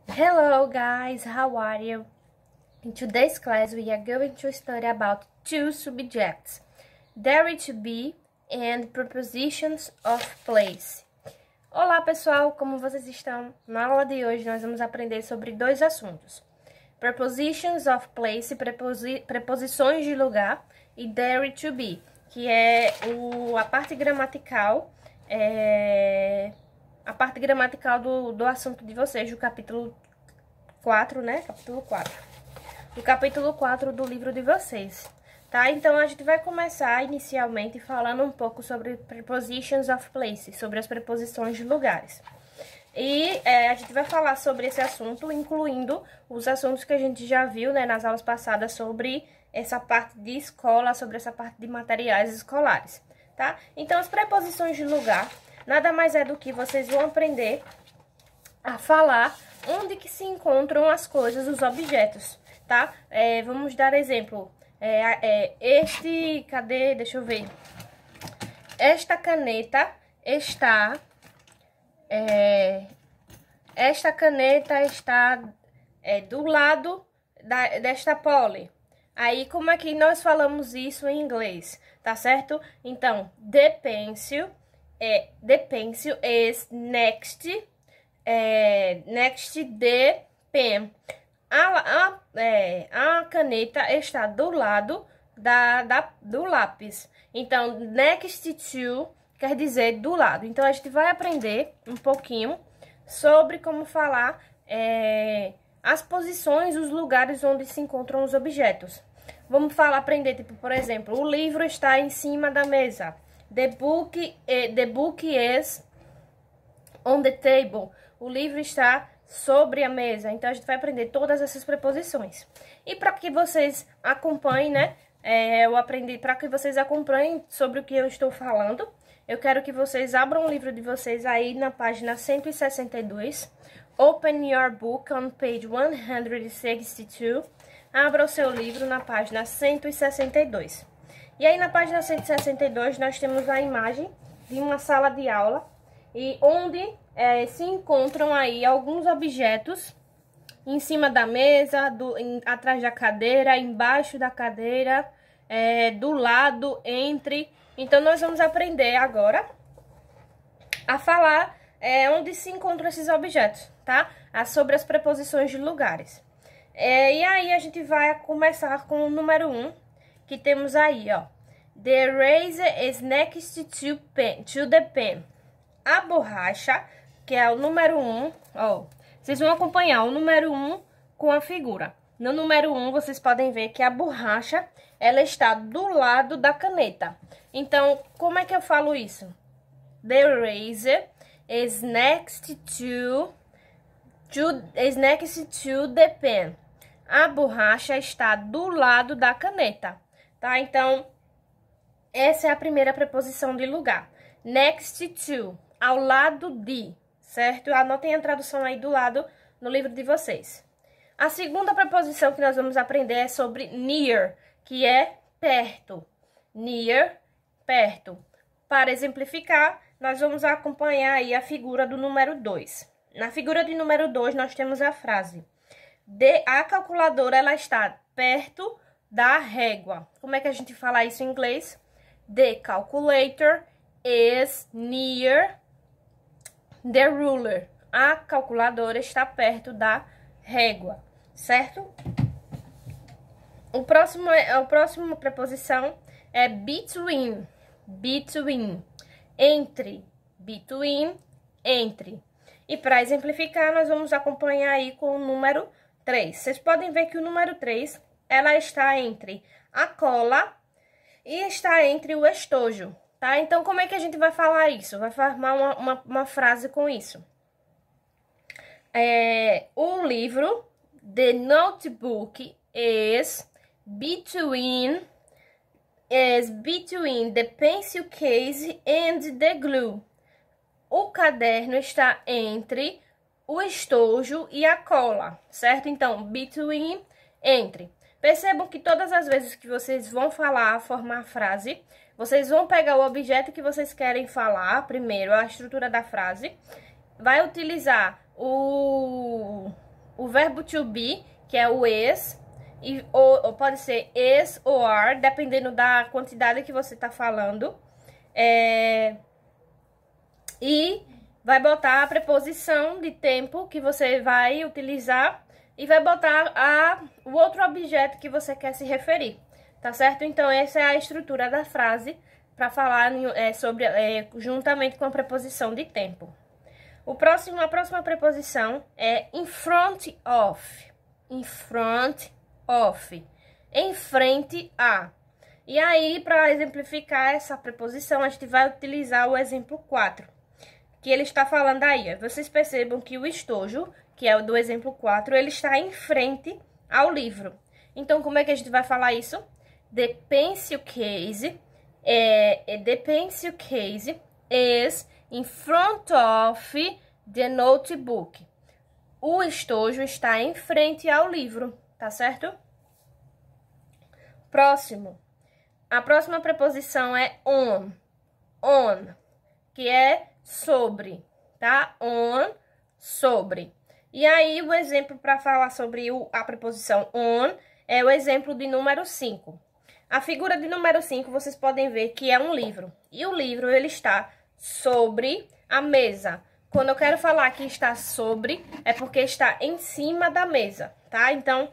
Hello guys, how are you? In today's class we are going to study about two subjects, dare to be and prepositions of place. Olá pessoal, como vocês estão? Na aula de hoje nós vamos aprender sobre dois assuntos, prepositions of place, preposições de lugar, e dare to be, que é a parte gramatical, do assunto de vocês, do capítulo 4, né? Capítulo 4. Do capítulo 4 do livro de vocês, tá? Então, a gente vai começar inicialmente falando um pouco sobre prepositions of place, sobre as preposições de lugares. E a gente vai falar sobre esse assunto, incluindo os assuntos que a gente já viu, né, nas aulas passadas sobre essa parte de escola, sobre essa parte de materiais escolares, tá? Então, as preposições de lugar nada mais é do que vocês vão aprender a falar onde que se encontram as coisas, os objetos, tá? Vamos dar exemplo. Deixa eu ver. Esta caneta está... esta caneta está do lado desta pole. Aí, como é que nós falamos isso em inglês, tá certo? Então, the pencil is next the pen. A caneta está do lado do lápis. Então, next to quer dizer do lado. Então, a gente vai aprender um pouquinho sobre como falar as posições, os lugares onde se encontram os objetos. Vamos aprender, tipo, por exemplo, o livro está em cima da mesa. The book is on the table. O livro está sobre a mesa. Então, a gente vai aprender todas essas preposições. E para que vocês acompanhem, né? Para que vocês acompanhem sobre o que eu estou falando, eu quero que vocês abram o livro de vocês aí na página 162. Open your book on page 162. Abra o seu livro na página 162. E aí, na página 162, nós temos a imagem de uma sala de aula, e onde se encontram aí alguns objetos em cima da mesa, atrás da cadeira, embaixo da cadeira, do lado, entre. Então, nós vamos aprender agora a falar onde se encontram esses objetos, tá? Sobre as preposições de lugares. E aí, a gente vai começar com o número 1, que temos aí, ó. The eraser is next to the pen. A borracha, que é o número 1, ó. Vocês vão acompanhar o número 1 com a figura. No número 1, vocês podem ver que a borracha, ela está do lado da caneta. Então, como é que eu falo isso? The eraser is next to the pen. A borracha está do lado da caneta, tá? Então, essa é a primeira preposição de lugar. Next to, ao lado de, certo? Anotem a tradução aí do lado no livro de vocês. A segunda preposição que nós vamos aprender é sobre near, que é perto. Near, perto. Para exemplificar, nós vamos acompanhar aí a figura do número 2. Na figura de número 2, nós temos a frase: a calculadora, ela está perto da régua. Como é que a gente fala isso em inglês? The calculator is near the ruler. A calculadora está perto da régua, certo? A próxima preposição é between. Between. Entre. Between. Entre. E para exemplificar, nós vamos acompanhar aí com o número 3. Vocês podem ver que o número 3, ela está entre a cola e está entre o estojo, tá? Então, como é que a gente vai falar isso? Vai formar uma frase com isso. O livro, the notebook is between the pencil case and the glue. O caderno está entre o estojo e a cola, certo? Então, between, entre. Percebam que todas as vezes que vocês vão formar a frase, vocês vão pegar o objeto que vocês querem falar, primeiro, a estrutura da frase, vai utilizar o verbo to be, que é o is, ou pode ser is ou are, dependendo da quantidade que você tá falando. E vai botar a preposição de tempo que você vai utilizar e vai botar o outro objeto que você quer se referir, tá certo? Então, essa é a estrutura da frase para falar sobre juntamente com a preposição de tempo. A próxima preposição é in front of. In front of. Em frente a. E aí, para exemplificar essa preposição, a gente vai utilizar o exemplo 4. Que ele está falando aí. Vocês percebam que o estojo, que é o do exemplo 4, ele está em frente ao livro. Então, como é que a gente vai falar isso? The pencil case, the pencil case is in front of the notebook. O estojo está em frente ao livro, tá certo? Próximo. A próxima preposição é on. On, que é sobre, tá? On, sobre. E aí, o exemplo para falar sobre a preposição on é o exemplo de número 5. A figura de número 5, vocês podem ver que é um livro. E o livro, ele está sobre a mesa. Quando eu quero falar que está sobre, é porque está em cima da mesa, tá? Então,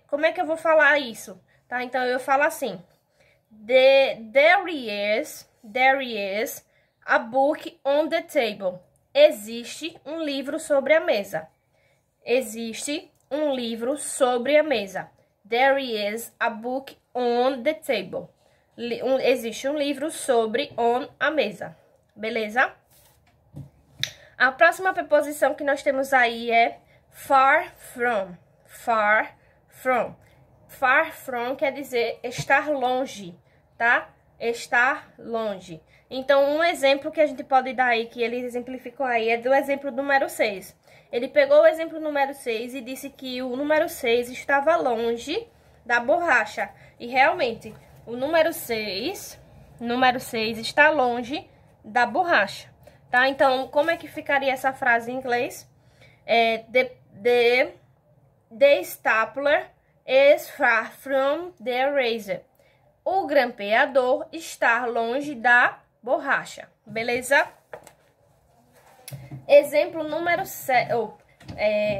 como é que eu vou falar isso? Tá? Então, eu falo assim. There is a book on the table. Existe um livro sobre a mesa. Existe um livro sobre a mesa. There is a book on the table. Existe um livro sobre on a mesa. Beleza? A próxima preposição que nós temos aí é far from. Far from. Far from quer dizer estar longe, tá? Estar longe. Então, um exemplo que a gente pode dar aí, que ele exemplificou aí, é do exemplo número 6. Ele pegou o exemplo número 6 e disse que o número 6 estava longe da borracha. E realmente, o número 6 está longe da borracha, tá? Então, como é que ficaria essa frase em inglês? The stapler is far from the eraser. O grampeador está longe da borracha, beleza? Exemplo número 7,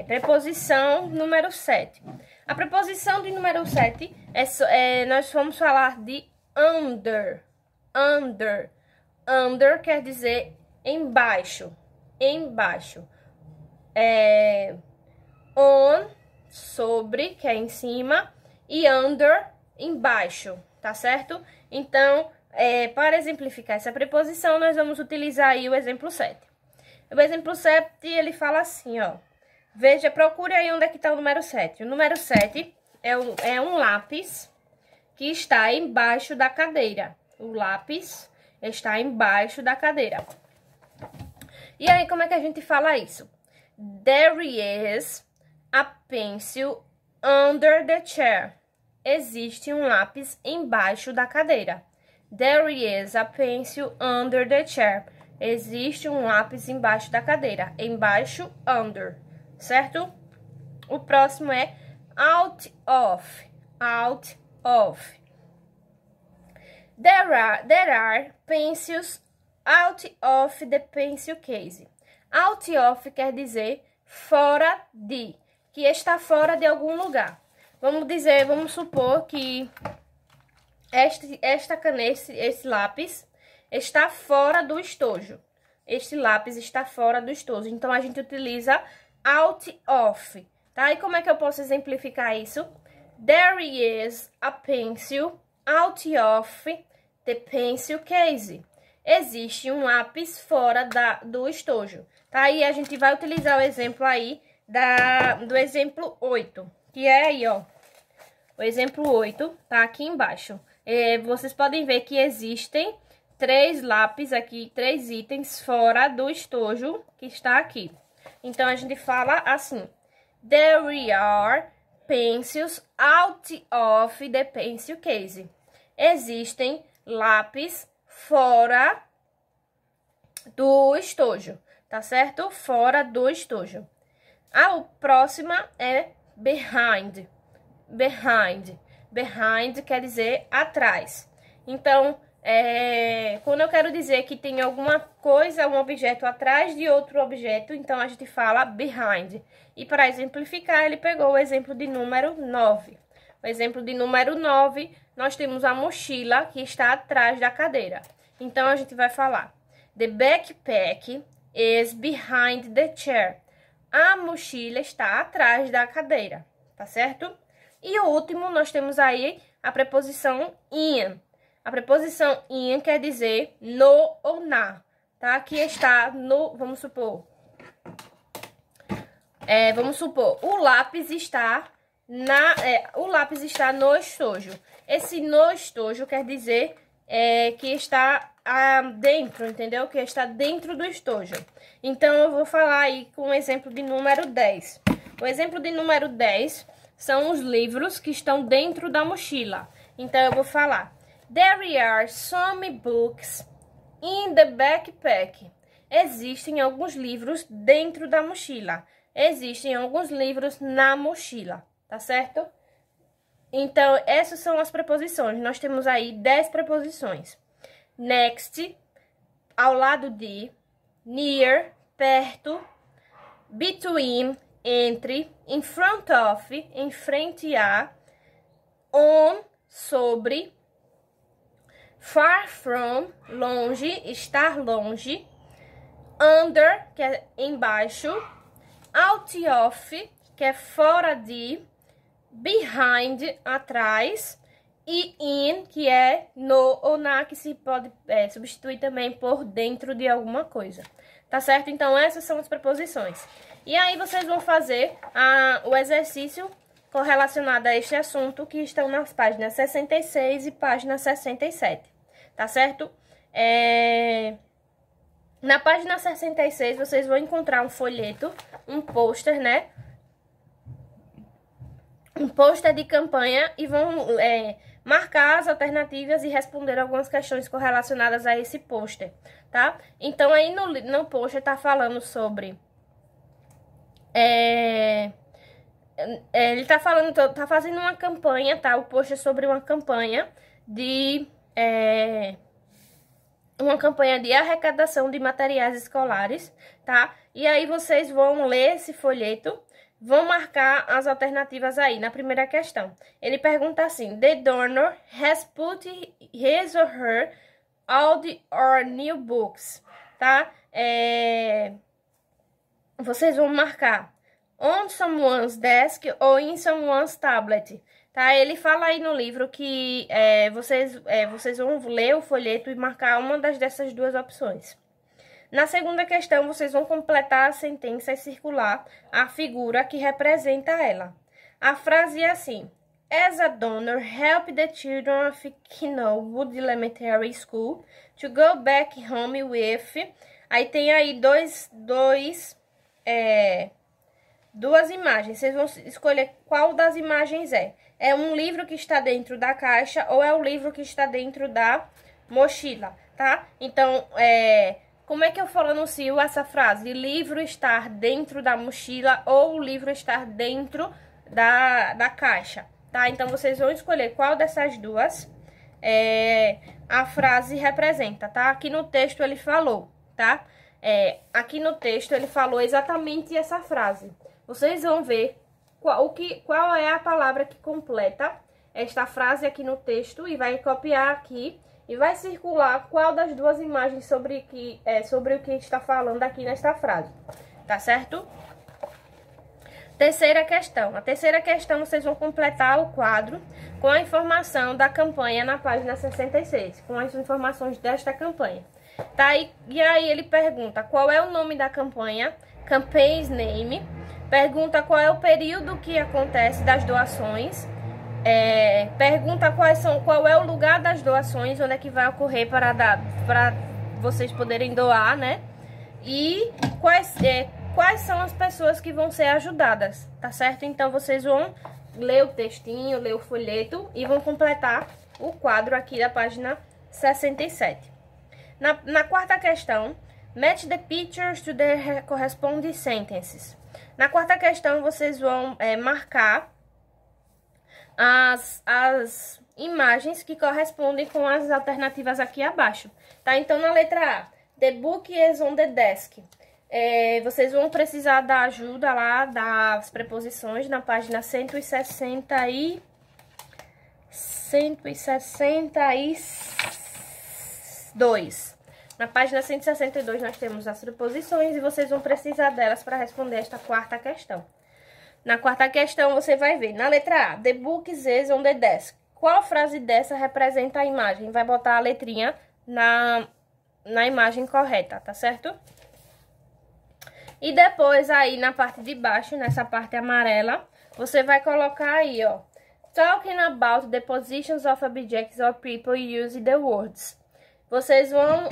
preposição número 7. A preposição de número 7 nós vamos falar de under. Under. Under quer dizer embaixo. Embaixo. On, sobre, que é em cima, e under, embaixo, tá certo? Então, para exemplificar essa preposição, nós vamos utilizar aí o exemplo 7. O exemplo 7, ele fala assim, ó. Veja, procure aí onde é que está o número 7. O número 7 é um lápis que está embaixo da cadeira. O lápis está embaixo da cadeira. E aí, como é que a gente fala isso? There is a pencil under the chair. Existe um lápis embaixo da cadeira. There is a pencil under the chair. Existe um lápis embaixo da cadeira. Embaixo, under. Certo? O próximo é out of. Out of. There are pencils out of the pencil case. Out of quer dizer fora de. Que está fora de algum lugar. Vamos supor que esta caneta, esse lápis, está fora do estojo. Este lápis está fora do estojo. Então, a gente utiliza out of, tá? E como é que eu posso exemplificar isso? There is a pencil out of the pencil case. Existe um lápis fora do estojo, tá? E a gente vai utilizar o exemplo aí do exemplo 8, que é aí, ó. O exemplo 8 tá aqui embaixo. Vocês podem ver que existem 3 lápis aqui, 3 itens fora do estojo que está aqui. Então, a gente fala assim. There are pencils out of the pencil case. Existem lápis fora do estojo, tá certo? Fora do estojo. A próxima é behind. Behind. Behind quer dizer atrás. Então, quando eu quero dizer que tem alguma coisa, um objeto atrás de outro objeto, então a gente fala behind. E para exemplificar, ele pegou o exemplo de número 9. O exemplo de número 9, nós temos a mochila que está atrás da cadeira. Então, a gente vai falar: The backpack is behind the chair. A mochila está atrás da cadeira, tá certo? E o último, nós temos aí a preposição in. A preposição in quer dizer no ou na, tá? Que está no, vamos supor, o lápis está no estojo. Esse no estojo quer dizer que está dentro, entendeu? Que está dentro do estojo. Então, eu vou falar aí com o exemplo de número 10. O exemplo de número 10 são os livros que estão dentro da mochila. Então, eu vou falar: There are some books in the backpack. Existem alguns livros dentro da mochila. Existem alguns livros na mochila, tá certo? Então, essas são as preposições. Nós temos aí 10 preposições. Next, ao lado de, near, perto, between, entre, in front of, em frente a, on, sobre, far from, longe, estar longe, under, que é embaixo, out of, que é fora de, behind, atrás, e in, que é no ou na, que se pode substituir também por dentro de alguma coisa, tá certo? Então, essas são as preposições. E aí, vocês vão fazer o exercício correlacionado a este assunto, que estão nas páginas 66 e página 67, tá certo? Na página 66, vocês vão encontrar um folheto, um pôster, né? Um pôster de campanha e vão marcar as alternativas e responder algumas questões correlacionadas a esse pôster, tá? Então, aí no pôster tá falando sobre... ele tá fazendo uma campanha, tá? O pôster é sobre uma campanha de... uma campanha de arrecadação de materiais escolares, tá? E aí vocês vão ler esse folheto, vão marcar as alternativas aí. Na primeira questão, ele pergunta assim: The donor has put his or her old or new books, tá? Vocês vão marcar on someone's desk ou in someone's tablet, tá? Ele fala aí no livro que vocês vão ler o folheto e marcar uma dessas duas opções. Na segunda questão, vocês vão completar a sentença e circular a figura que representa ela. A frase é assim: As a donor, help the children of Knollwood Elementary School to go back home with... Aí tem aí duas imagens. Vocês vão escolher qual das imagens é. É um livro que está dentro da caixa ou é o livro que está dentro da mochila, tá? Então, como é que eu anuncio essa frase? Livro estar dentro da mochila ou o livro estar dentro da caixa, tá? Então, vocês vão escolher qual dessas duas a frase representa, tá? Aqui no texto ele falou, tá? Aqui no texto ele falou exatamente essa frase. Vocês vão ver qual é a palavra que completa esta frase aqui no texto e vai copiar aqui e vai circular qual das duas imagens sobre o que está falando aqui nesta frase, tá certo? Terceira questão. A terceira questão, vocês vão completar o quadro com a informação da campanha na página 66, com as informações desta campanha. Tá? E aí ele pergunta qual é o nome da campanha, campaign's name, pergunta qual é o período que acontece das doações, pergunta qual é o lugar das doações, onde é que vai ocorrer para vocês poderem doar, né? E quais são as pessoas que vão ser ajudadas, tá certo? Então, vocês vão ler o textinho, ler o folheto e vão completar o quadro aqui da página 67. Na quarta questão, match the pictures to the corresponding sentences. Na quarta questão, vocês vão marcar as imagens que correspondem com as alternativas aqui abaixo, tá? Então, na letra A, the book is on the desk. Vocês vão precisar da ajuda lá das preposições na página 162. Na página 162 nós temos as preposições e vocês vão precisar delas para responder esta quarta questão. Na quarta questão você vai ver, na letra A, the book is on the desk. Qual frase dessa representa a imagem? Vai botar a letrinha na imagem correta, tá certo? E depois aí na parte de baixo, nessa parte amarela, você vai colocar aí, ó, talking about the positions of objects or people use the words. Vocês vão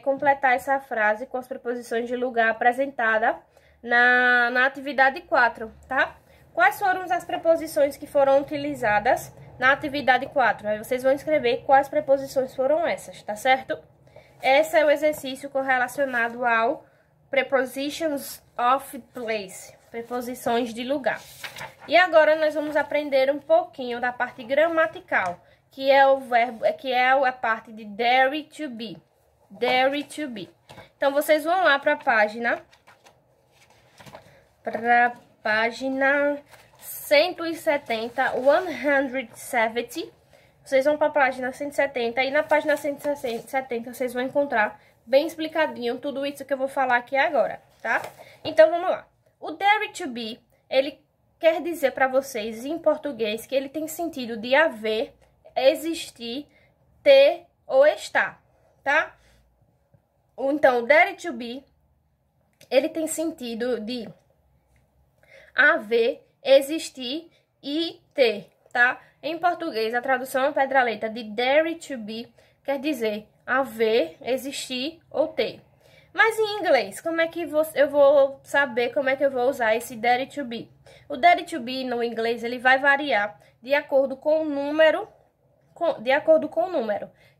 completar essa frase com as preposições de lugar apresentada na atividade 4, tá? Quais foram as preposições que foram utilizadas na atividade 4? Aí vocês vão escrever quais preposições foram essas, tá certo? Esse é o exercício correlacionado ao prepositions of place, preposições de lugar. E agora nós vamos aprender um pouquinho da parte gramatical, que é o verbo, que é a parte de dare to be. Dare to be. Então vocês vão lá para a página 170, 170. Vocês vão para a página 170 e na página 170 vocês vão encontrar bem explicadinho tudo isso que eu vou falar aqui agora, tá? Então, vamos lá. O dare to be, ele quer dizer para vocês em português que ele tem sentido de haver, existir, ter ou estar, tá? Então, o dare to be, ele tem sentido de haver, existir e ter, tá? Em português, a tradução ao pé da letra de dare to be quer dizer haver, existir ou ter. Mas em inglês, como é que eu vou saber como é que eu vou usar esse dare to be? O dare to be no inglês, ele vai variar de acordo com o número,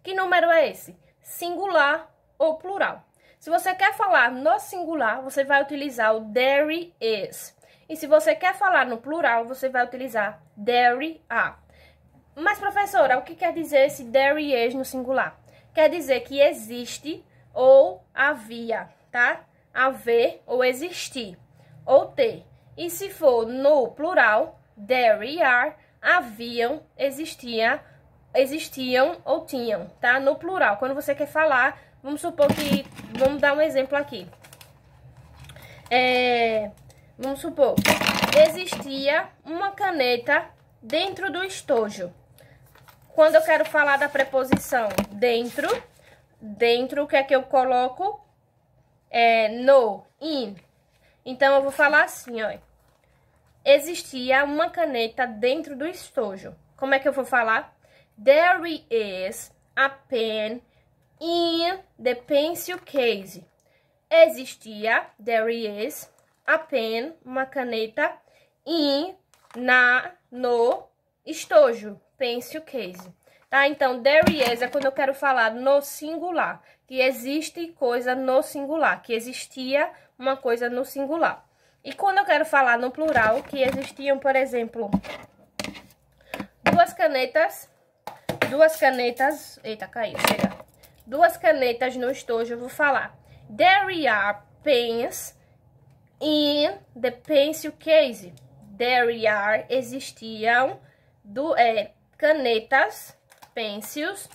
Que número é esse? Singular ou plural. Se você quer falar no singular, você vai utilizar o there is. E se você quer falar no plural, você vai utilizar there are. Mas, professora, o que quer dizer esse there is no singular? Quer dizer que existe ou havia, tá? Haver ou existir, ou ter. E se for no plural, there are, haviam, existiam ou tinham, tá? No plural, quando você quer falar, vamos supor que, vamos dar um exemplo aqui. Vamos supor, existia uma caneta dentro do estojo. Quando eu quero falar da preposição dentro, o que é que eu coloco? No, in. Então, eu vou falar assim, ó. Existia uma caneta dentro do estojo. Como é que eu vou falar? There is a pen in the pencil case. Existia, there is, a pen, uma caneta, no estojo, pencil case. Tá? Então, there is é quando eu quero falar no singular, que existe coisa no singular, que existia uma coisa no singular. E quando eu quero falar no plural, que existiam, por exemplo, duas canetas, eita, caiu, chega. Duas canetas no estojo, eu vou falar there are pens in the pencil case. There are, existiam canetas, pencils,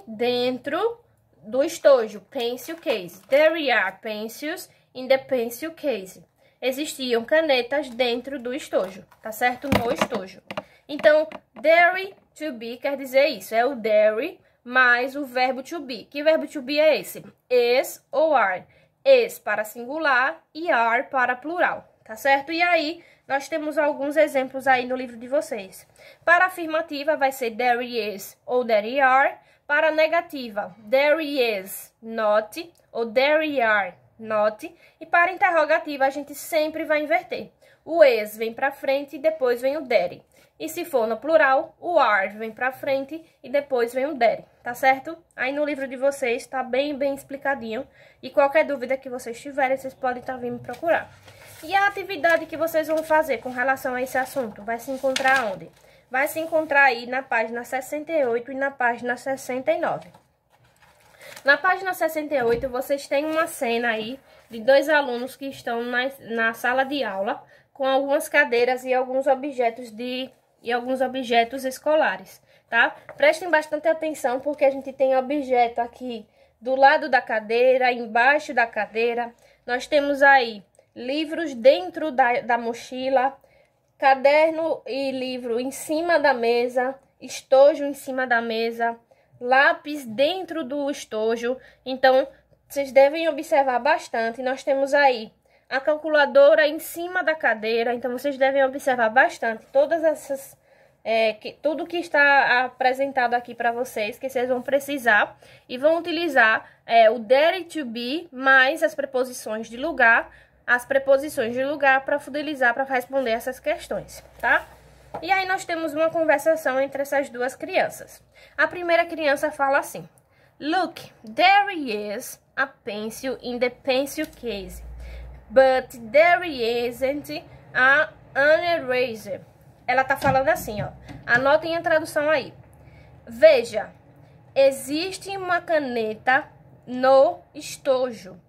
dentro do estojo, pencil case. There are pencils in the pencil case. Existiam canetas dentro do estojo, tá certo? No estojo. Então, dare to be quer dizer isso, é o dare mais o verbo to be. Que verbo to be é esse? Is ou are. Is para singular e are para plural, tá certo? E aí, nós temos alguns exemplos aí no livro de vocês. Para afirmativa, vai ser there is ou there are. Para negativa, there is not ou there are not. E para interrogativa, a gente sempre vai inverter. O is vem para frente e depois vem o there. E se for no plural, o are vem para frente e depois vem o there, tá certo? Aí no livro de vocês tá bem explicadinho. E qualquer dúvida que vocês tiverem, vocês podem estar vindo me procurar. E a atividade que vocês vão fazer com relação a esse assunto vai se encontrar onde? Vai se encontrar aí na página 68 e na página 69. Na página 68, vocês têm uma cena aí de dois alunos que estão na sala de aula com algumas cadeiras e alguns objetos escolares, tá? Prestem bastante atenção porque a gente tem objeto aqui do lado da cadeira, embaixo da cadeira. Nós temos aí livros dentro da mochila, caderno e livro em cima da mesa, estojo em cima da mesa, lápis dentro do estojo. Então, vocês devem observar bastante. Nós temos aí a calculadora em cima da cadeira. Então, vocês devem observar bastante todas essas... tudo que está apresentado aqui para vocês, que vocês vão precisar. E vão utilizar o dare to be mais as preposições de lugar. As preposições de lugar para utilizar para responder essas questões, tá? E aí nós temos uma conversação entre essas duas crianças. A primeira criança fala assim: Look, there is a pencil in the pencil case, but there isn't an eraser. Ela tá falando assim, ó. Anotem a tradução aí. Veja, existe uma caneta no estojo,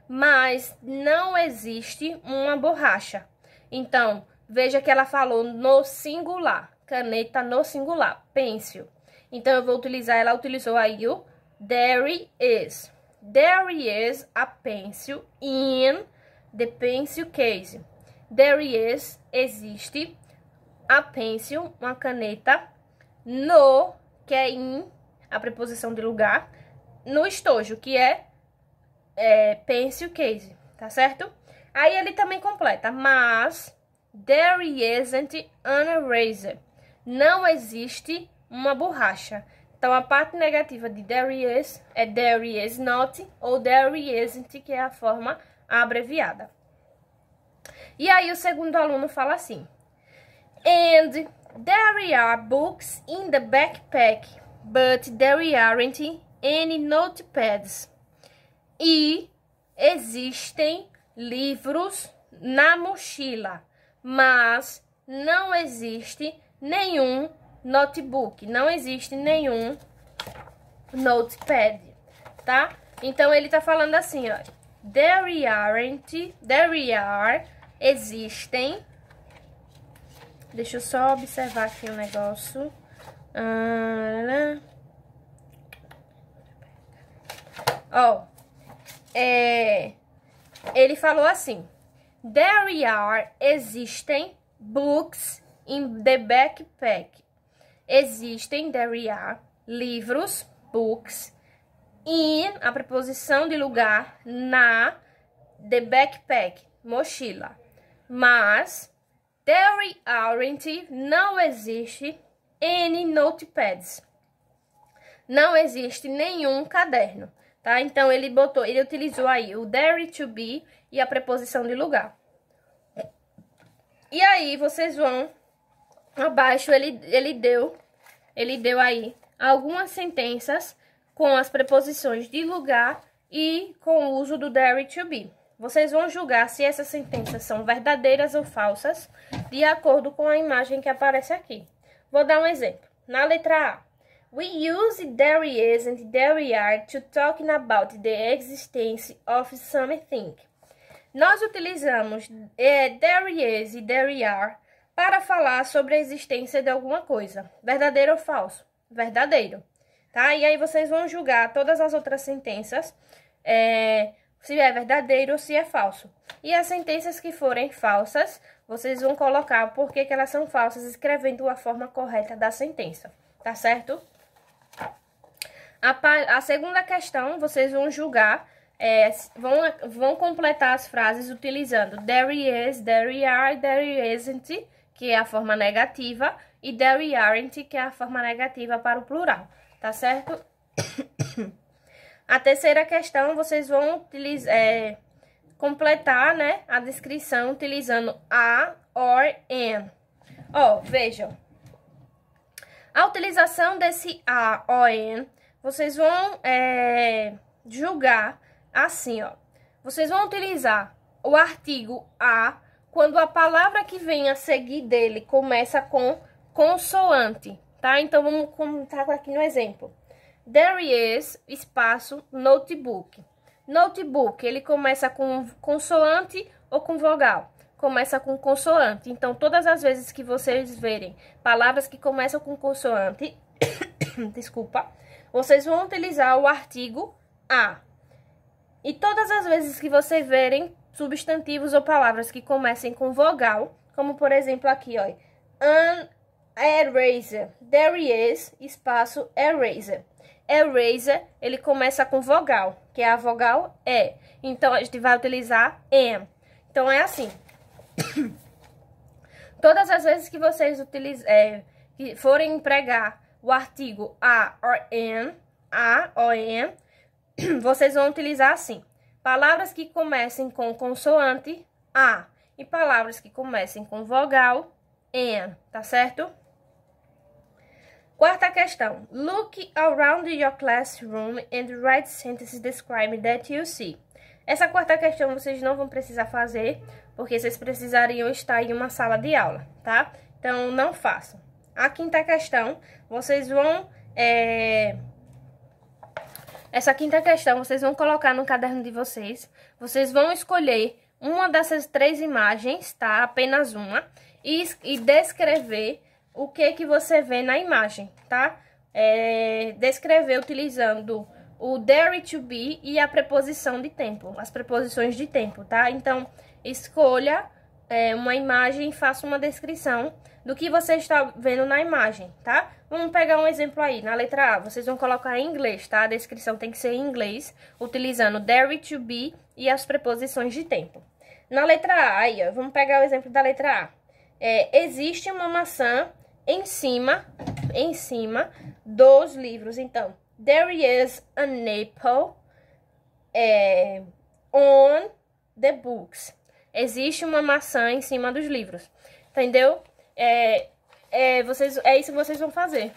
mas não existe uma borracha. Então, veja que ela falou no singular. Caneta no singular. Pencil. Então, eu vou utilizar, ela utilizou aí o there is. There is a pencil in the pencil case. There is, existe, a pencil, uma caneta, no, que é in, a preposição de lugar, no estojo, que é pencil case, tá certo? Aí ele também completa, mas there isn't an eraser. Não existe uma borracha. Então, a parte negativa de there is é there is not ou there isn't, que é a forma abreviada. E aí o segundo aluno fala assim: And there are books in the backpack, but there aren't any notepads. E existem livros na mochila, mas não existe nenhum notebook, não existe nenhum notepad, tá? Então, ele tá falando assim, ó. There are, existem. Deixa eu só observar aqui um negócio. Ele falou assim: There are, existem, books in the backpack. Existem, there are, livros, books, in, a preposição de lugar, na, the backpack, mochila. Mas, there aren't, não existe, any notepads. Não existe nenhum caderno, tá? Então, ele utilizou aí o there to be e a preposição de lugar. E aí, vocês vão, abaixo, ele deu aí algumas sentenças com as preposições de lugar e com o uso do there to be. Vocês vão julgar se essas sentenças são verdadeiras ou falsas, de acordo com a imagem que aparece aqui. Vou dar um exemplo. Na letra A. We use there is and there are to talking about the existence of something. Nós utilizamos there is e there are para falar sobre a existência de alguma coisa. Verdadeiro ou falso? Verdadeiro. Tá? E aí vocês vão julgar todas as outras sentenças, se é verdadeiro ou se é falso. E as sentenças que forem falsas, vocês vão colocar por que elas são falsas, escrevendo a forma correta da sentença. Tá certo? A segunda questão, vocês vão julgar, vão completar as frases utilizando there is, there are, there isn't, que é a forma negativa, e there aren't, que é a forma negativa para o plural, tá certo? A terceira questão, vocês vão completar, né, a descrição utilizando a, or, and. Vejam. A utilização desse a, or, and, vocês vão julgar assim, ó. Vocês vão utilizar o artigo a quando a palavra que vem a seguir dele começa com consoante, tá? Então, vamos comentar aqui no exemplo. There is, espaço, notebook. Notebook, ele começa com consoante ou com vogal? Começa com consoante. Então, todas as vezes que vocês verem palavras que começam com consoante, desculpa, vocês vão utilizar o artigo a. E todas as vezes que vocês verem substantivos ou palavras que comecem com vogal, como por exemplo aqui, ó, an eraser, there is, espaço, eraser. Eraser, ele começa com vogal, que é a vogal E. Então, a gente vai utilizar am. Então, é assim. Todas as vezes que vocês que forem empregar o artigo a or an, vocês vão utilizar assim. Palavras que comecem com consoante a e palavras que comecem com vogal an, tá certo? Quarta questão. Look around your classroom and write sentences describing that you see. Essa quarta questão vocês não vão precisar fazer, porque vocês precisariam estar em uma sala de aula, tá? Então, não façam. A quinta questão, vocês vão... Essa quinta questão, vocês vão colocar no caderno de vocês. Vocês vão escolher uma dessas 3 imagens, tá? Apenas uma. E descrever o que você vê na imagem, tá? Descrever utilizando o there to be e a preposição de tempo, as preposições de tempo, tá? Então, escolha uma imagem e faça uma descrição do que você está vendo na imagem, tá? Vamos pegar um exemplo aí, na letra A, vocês vão colocar em inglês, tá? A descrição tem que ser em inglês, utilizando there to be e as preposições de tempo. Na letra A, aí, ó, vamos pegar o exemplo da letra A. Existe uma maçã em cima dos livros. Então, there is an apple on the books. Existe uma maçã em cima dos livros. Entendeu? Isso que vocês vão fazer.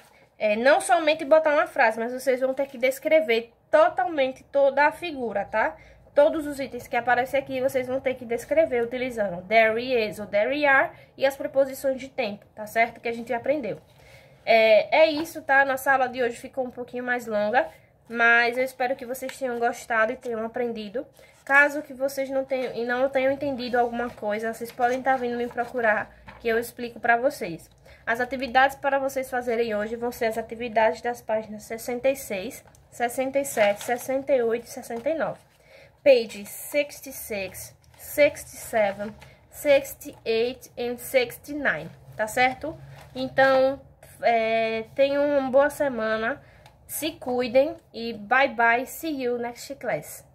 Não somente botar uma frase, mas vocês vão ter que descrever totalmente toda a figura, tá? Todos os itens que aparecem aqui, vocês vão ter que descrever utilizando there is ou there are e as preposições de tempo, tá certo? Que a gente aprendeu. É isso, tá? Nossa aula de hoje ficou um pouquinho mais longa, mas eu espero que vocês tenham gostado e tenham aprendido. Caso que vocês não tenham entendido alguma coisa, vocês podem estar vindo me procurar, que eu explico para vocês. As atividades para vocês fazerem hoje vão ser as atividades das páginas 66, 67, 68 e 69. Pages 66, 67, 68 e 69, tá certo? Então, tenham uma boa semana, se cuidem e bye bye, see you next class.